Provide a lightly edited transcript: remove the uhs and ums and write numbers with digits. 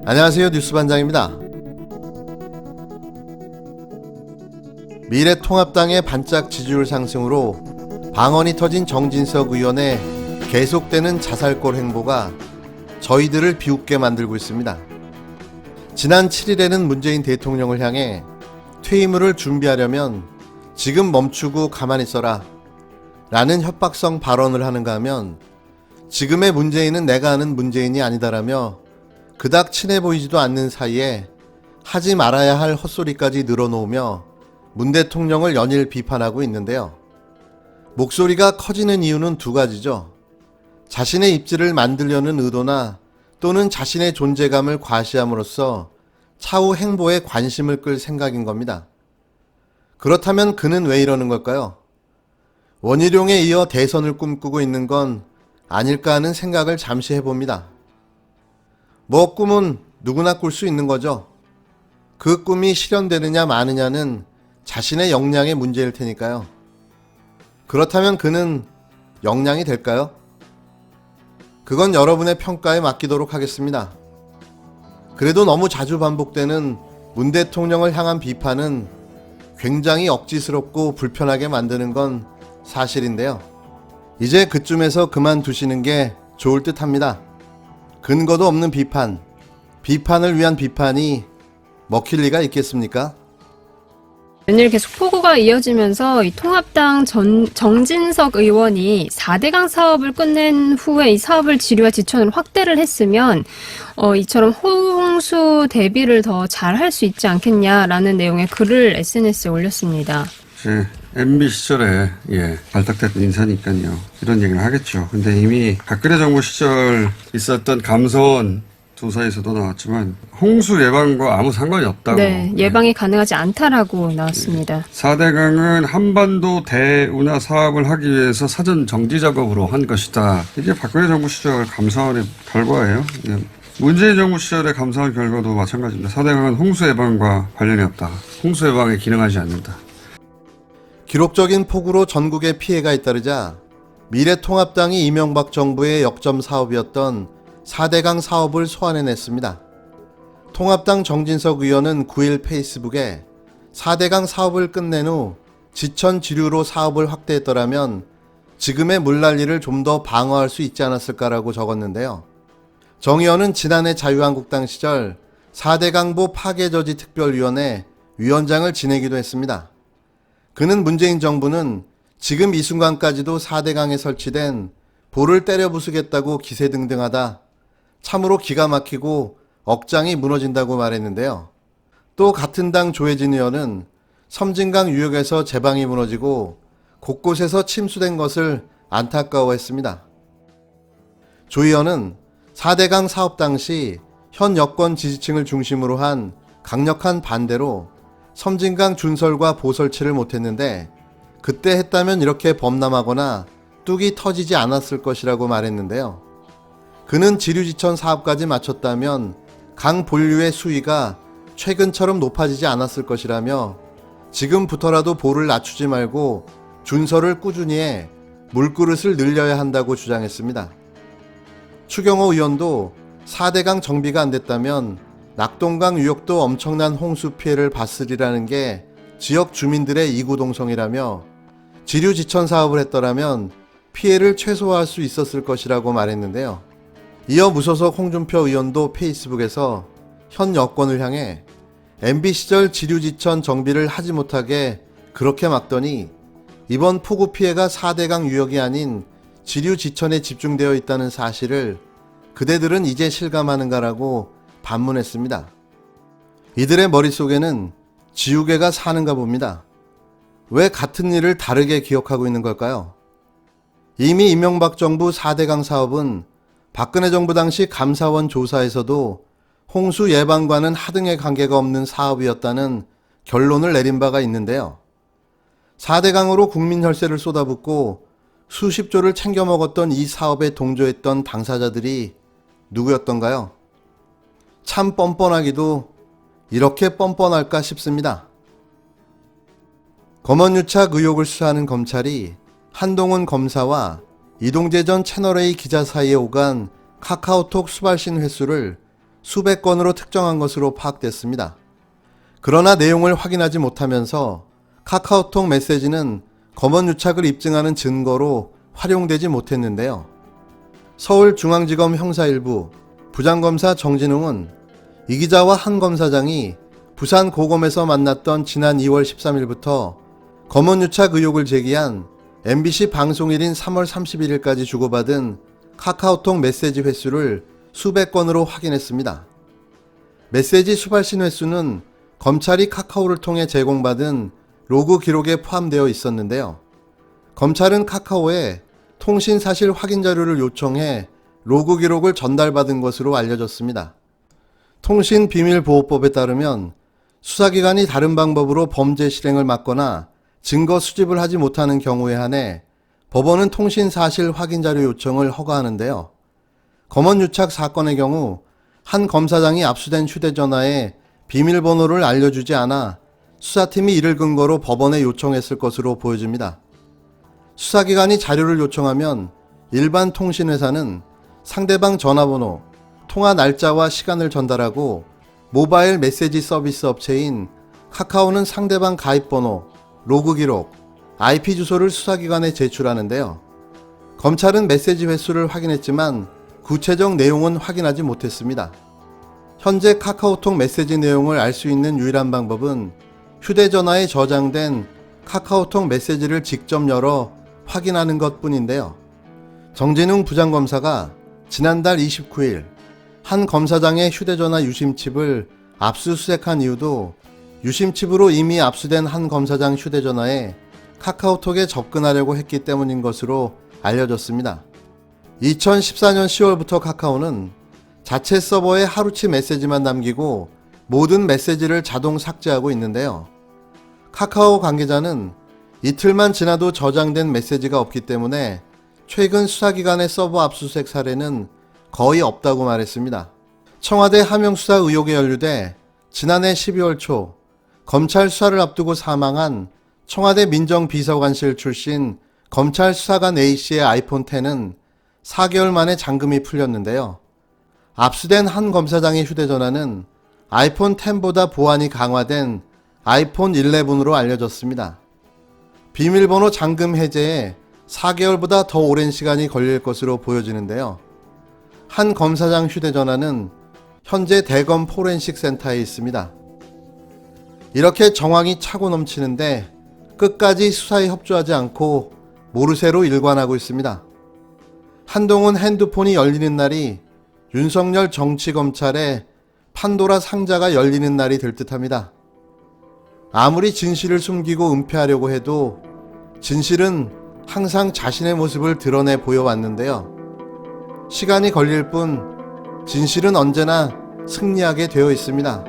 안녕하세요. 뉴스반장입니다. 미래통합당의 반짝 지지율 상승으로 방언이 터진 정진석 의원의 계속되는 자살골 행보가 저희들을 비웃게 만들고 있습니다. 지난 7일에는 문재인 대통령을 향해 퇴임을 준비하려면 지금 멈추고 가만히 있어라 라는 협박성 발언을 하는가 하면 지금의 문재인은 내가 아는 문재인이 아니다라며 그닥 친해 보이지도 않는 사이에 하지 말아야 할 헛소리까지 늘어놓으며 문 대통령을 연일 비판하고 있는데요. 목소리가 커지는 이유는 두 가지죠. 자신의 입지를 만들려는 의도나 또는 자신의 존재감을 과시함으로써 차후 행보에 관심을 끌 생각인 겁니다. 그렇다면 그는 왜 이러는 걸까요? 원희룡에 이어 대선을 꿈꾸고 있는 건 아닐까 하는 생각을 잠시 해봅니다. 뭐 꿈은 누구나 꿀 수 있는 거죠. 그 꿈이 실현되느냐 마느냐는 자신의 역량의 문제일 테니까요. 그렇다면 그는 역량이 될까요? 그건 여러분의 평가에 맡기도록 하겠습니다. 그래도 너무 자주 반복되는 문 대통령을 향한 비판은 굉장히 억지스럽고 불편하게 만드는 건 사실인데요. 이제 그쯤에서 그만두시는 게 좋을 듯 합니다. 근거도 없는 비판, 비판을 위한 비판이 먹힐 리가 있겠습니까? 연일 계속 폭우가 이어지면서 이 통합당 정진석 의원이 4대강 사업을 끝낸 후에 이 사업을 지류와 지천으로 확대를 했으면 이처럼 홍수 대비를 더 잘할 수 있지 않겠냐라는 내용의 글을 SNS에 올렸습니다. MB 시절에 발탁됐던 인사니까요. 이런 얘기를 하겠죠. 근데 이미 박근혜 정부 시절 있었던 감사원 조사에서도 나왔지만 홍수 예방과 아무 상관이 없다고. 네, 예방이 가능하지 않다라고 나왔습니다. 4대강은 한반도 대운하 사업을 하기 위해서 사전 정지 작업으로 한 것이다. 이게 박근혜 정부 시절 감사원의 결과예요. 문재인 정부 시절의 감사원 결과도 마찬가지입니다. 4대강은 홍수 예방과 관련이 없다. 홍수 예방에 기능하지 않는다. 기록적인 폭우로 전국에 피해가 잇따르자 미래통합당이 이명박 정부의 역점 사업이었던 4대강 사업을 소환해냈습니다. 통합당 정진석 의원은 9일 페이스북에 4대강 사업을 끝낸 후 지천 지류로 사업을 확대했더라면 지금의 물난리를 좀 더 방어할 수 있지 않았을까라고 적었는데요. 정 의원은 지난해 자유한국당 시절 4대강보 파괴저지 특별위원회 위원장을 지내기도 했습니다. 그는 문재인 정부는 지금 이 순간까지도 4대강에 설치된 보를 때려 부수겠다고 기세등등하다 참으로 기가 막히고 억장이 무너진다고 말했는데요. 또 같은 당 조혜진 의원은 섬진강 유역에서 제방이 무너지고 곳곳에서 침수된 것을 안타까워했습니다. 조 의원은 4대강 사업 당시 현 여권 지지층을 중심으로 한 강력한 반대로 섬진강 준설과 보설치를 못했는데 그때 했다면 이렇게 범람하거나 뚝이 터지지 않았을 것이라고 말했는데요. 그는 지류지천 사업까지 마쳤다면 강 본류의 수위가 최근처럼 높아지지 않았을 것이라며 지금부터라도 보를 낮추지 말고 준설을 꾸준히 해 물그릇을 늘려야 한다고 주장했습니다. 추경호 의원도 4대강 정비가 안 됐다면 낙동강 유역도 엄청난 홍수 피해를 봤으리라는 게 지역 주민들의 이구동성이라며 지류지천 사업을 했더라면 피해를 최소화할 수 있었을 것이라고 말했는데요. 이어 무소속 홍준표 의원도 페이스북에서 현 여권을 향해 MB 시절 지류지천 정비를 하지 못하게 그렇게 막더니 이번 폭우 피해가 4대강 유역이 아닌 지류지천에 집중되어 있다는 사실을 그대들은 이제 실감하는가라고 반문했습니다. 이들의 머릿속에는 지우개가 사는가 봅니다. 왜 같은 일을 다르게 기억하고 있는 걸까요? 이미 이명박 정부 4대강 사업은 박근혜 정부 당시 감사원 조사에서도 홍수 예방과는 하등의 관계가 없는 사업이었다는 결론을 내린 바가 있는데요. 4대강으로 국민 혈세를 쏟아붓고 수십 조를 챙겨 먹었던 이 사업에 동조했던 당사자들이 누구였던가요? 참 뻔뻔하기도 이렇게 뻔뻔할까 싶습니다. 검언유착 의혹을 수사하는 검찰이 한동훈 검사와 이동재 전 채널A 기자 사이에 오간 카카오톡 수발신 횟수를 수백 건으로 특정한 것으로 파악됐습니다. 그러나 내용을 확인하지 못하면서 카카오톡 메시지는 검언 유착을 입증하는 증거로 활용되지 못했는데요. 서울중앙지검 형사일부 부장검사 정진웅은 이 기자와 한 검사장이 부산 고검에서 만났던 지난 2월 13일부터 검언 유착 의혹을 제기한 MBC 방송일인 3월 31일까지 주고받은 카카오톡 메시지 횟수를 수백 건으로 확인했습니다. 메시지 수발신 횟수는 검찰이 카카오를 통해 제공받은 로그 기록에 포함되어 있었는데요. 검찰은 카카오에 통신 사실 확인 자료를 요청해 로그 기록을 전달받은 것으로 알려졌습니다. 통신비밀보호법에 따르면 수사기관이 다른 방법으로 범죄 실행을 막거나 증거 수집을 하지 못하는 경우에 한해 법원은 통신 사실 확인 자료 요청을 허가하는데요. 검언 유착 사건의 경우 한 검사장이 압수된 휴대전화에 비밀번호를 알려주지 않아 수사팀이 이를 근거로 법원에 요청했을 것으로 보여집니다. 수사기관이 자료를 요청하면 일반 통신회사는 상대방 전화번호, 통화 날짜와 시간을 전달하고 모바일 메시지 서비스 업체인 카카오는 상대방 가입번호, 로그 기록, IP 주소를 수사기관에 제출하는데요. 검찰은 메시지 횟수를 확인했지만 구체적 내용은 확인하지 못했습니다. 현재 카카오톡 메시지 내용을 알 수 있는 유일한 방법은 휴대전화에 저장된 카카오톡 메시지를 직접 열어 확인하는 것뿐인데요. 정진웅 부장검사가 지난달 29일 한 검사장의 휴대전화 유심칩을 압수수색한 이유도 유심칩으로 이미 압수된 한 검사장 휴대전화에 카카오톡에 접근하려고 했기 때문인 것으로 알려졌습니다. 2014년 10월부터 카카오는 자체 서버에 하루치 메시지만 남기고 모든 메시지를 자동 삭제하고 있는데요. 카카오 관계자는 이틀만 지나도 저장된 메시지가 없기 때문에 최근 수사기관의 서버 압수수색 사례는 거의 없다고 말했습니다. 청와대 하명수사 의혹에 연루돼 지난해 12월 초 검찰 수사를 앞두고 사망한 청와대 민정비서관실 출신 검찰 수사관 A씨의 아이폰 X는 4개월 만에 잠금이 풀렸는데요. 압수된 한 검사장의 휴대전화는 아이폰 X보다 보안이 강화된 아이폰 11으로 알려졌습니다. 비밀번호 잠금 해제에 4개월보다 더 오랜 시간이 걸릴 것으로 보여지는데요. 한 검사장 휴대전화는 현재 대검 포렌식 센터에 있습니다. 이렇게 정황이 차고 넘치는데 끝까지 수사에 협조하지 않고 모르쇠로 일관하고 있습니다. 한동훈 핸드폰이 열리는 날이 윤석열 정치검찰의 판도라 상자가 열리는 날이 될 듯합니다. 아무리 진실을 숨기고 은폐하려고 해도 진실은 항상 자신의 모습을 드러내 보여왔는데요. 시간이 걸릴 뿐 진실은 언제나 승리하게 되어 있습니다.